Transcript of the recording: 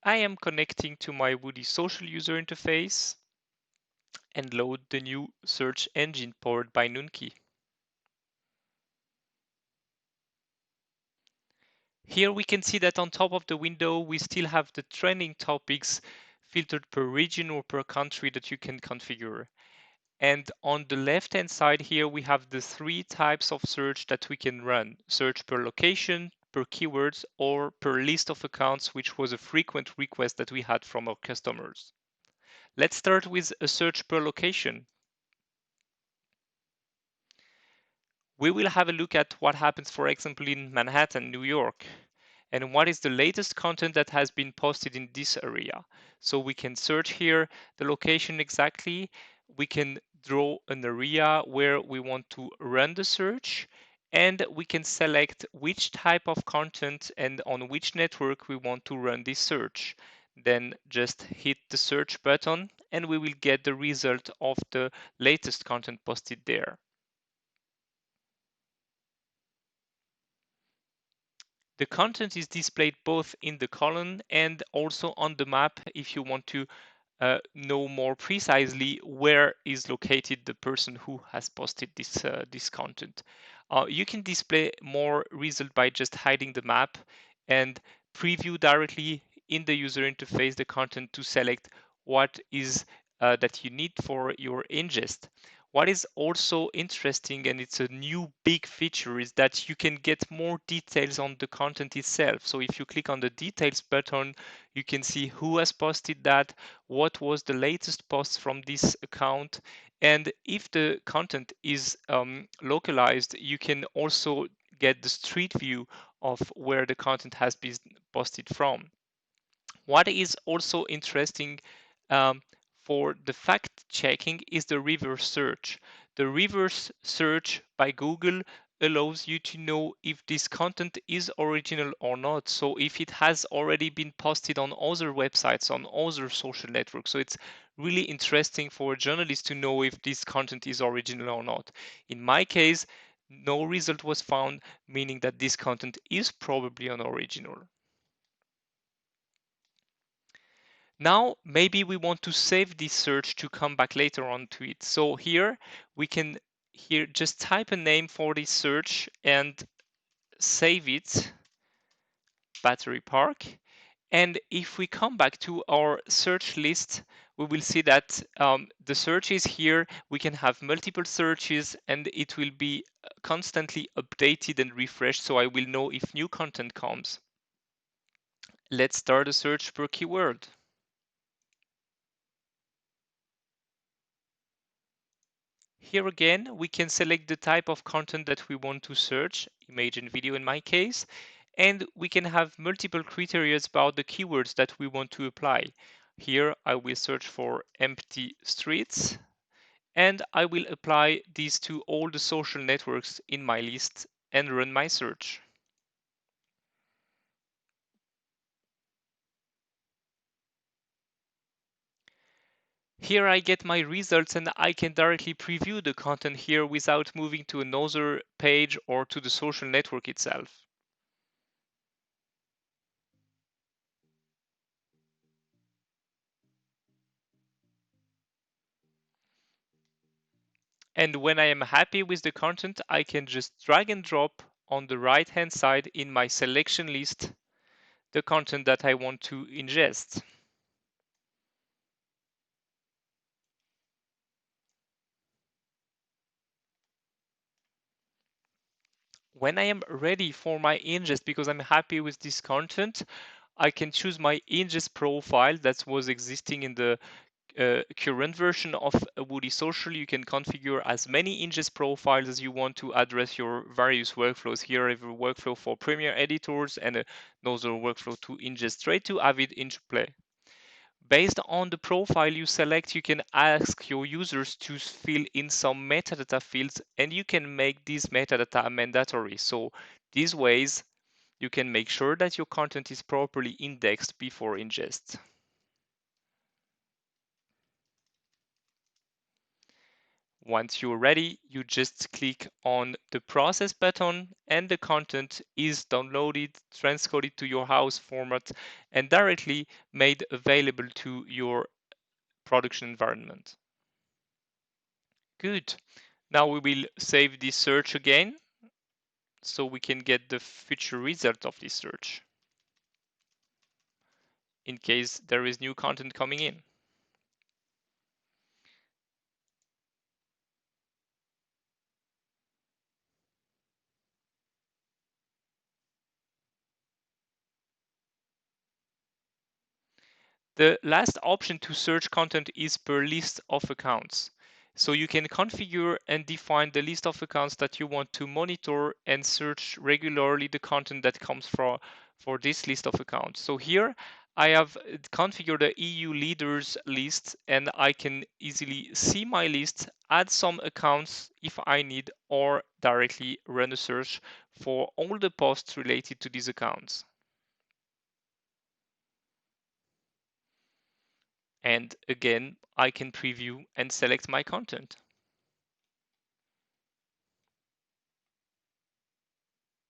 I am connecting to my Woody social user interface and load the new search engine powered by nunki. Here we can see that on top of the window, we still have the trending topics filtered per region or per country that you can configure. And on the left-hand side here, we have the three types of search that we can run. Search per location, per keywords, or per list of accounts, which was a frequent request that we had from our customers. Let's start with a search per location. We will have a look at what happens, for example, in Manhattan, New York, and what is the latest content that has been posted in this area. So we can search here the location exactly. We can draw an area where we want to run the search, and we can select which type of content and on which network we want to run this search. Then just hit the search button and we will get the result of the latest content posted there. The content is displayed both in the column and also on the map if you want to know more precisely where is located the person who has posted this content. You can display more result by just hiding the map and preview directly in the user interface the content to select what is that you need for your ingest. What is also interesting, and it's a new big feature, is that you can get more details on the content itself. So if you click on the details button, you can see who has posted that, what was the latest post from this account, and if the content is localized, you can also get the street view of where the content has been posted from. What is also interesting um, for the fact checking is the reverse search. The reverse search by Google allows you to know if this content is original or not. So if it has already been posted on other websites, on other social networks. So it's really interesting for journalists to know if this content is original or not. In my case, no result was found, meaning that this content is probably unoriginal. Now, maybe we want to save this search to come back later on to it. So here we can just type a name for this search and save it, battery park. And if we come back to our search list, we will see that the search is here. We can have multiple searches and it will be constantly updated and refreshed. So I will know if new content comes. Let's start a search per keyword. Here again, we can select the type of content that we want to search, image and video in my case, and we can have multiple criteria about the keywords that we want to apply. Here I will search for empty streets, and I will apply these to all the social networks in my list and run my search. Here I get my results and I can directly preview the content here without moving to another page or to the social network itself. And when I am happy with the content, I can just drag and drop on the right hand side in my selection list the content that I want to ingest. When I am ready for my ingest, because I'm happy with this content, I can choose my ingest profile that was existing in the current version of Woody Social. You can configure as many ingest profiles as you want to address your various workflows. Here I have a workflow for Premiere editors and another workflow to ingest straight to Avid into Play. Based on the profile you select, you can ask your users to fill in some metadata fields and you can make these metadata mandatory. So these ways you can make sure that your content is properly indexed before ingest. Once you're ready, you just click on the process button and the content is downloaded, transcoded to your house format, and directly made available to your production environment. Good. Now we will save this search again so we can get the future result of this search in case there is new content coming in. The last option to search content is per list of accounts. So you can configure and define the list of accounts that you want to monitor and search regularly the content that comes for this list of accounts. So here I have configured the EU leaders list and I can easily see my list, add some accounts if I need, or directly run a search for all the posts related to these accounts. And again, I can preview and select my content.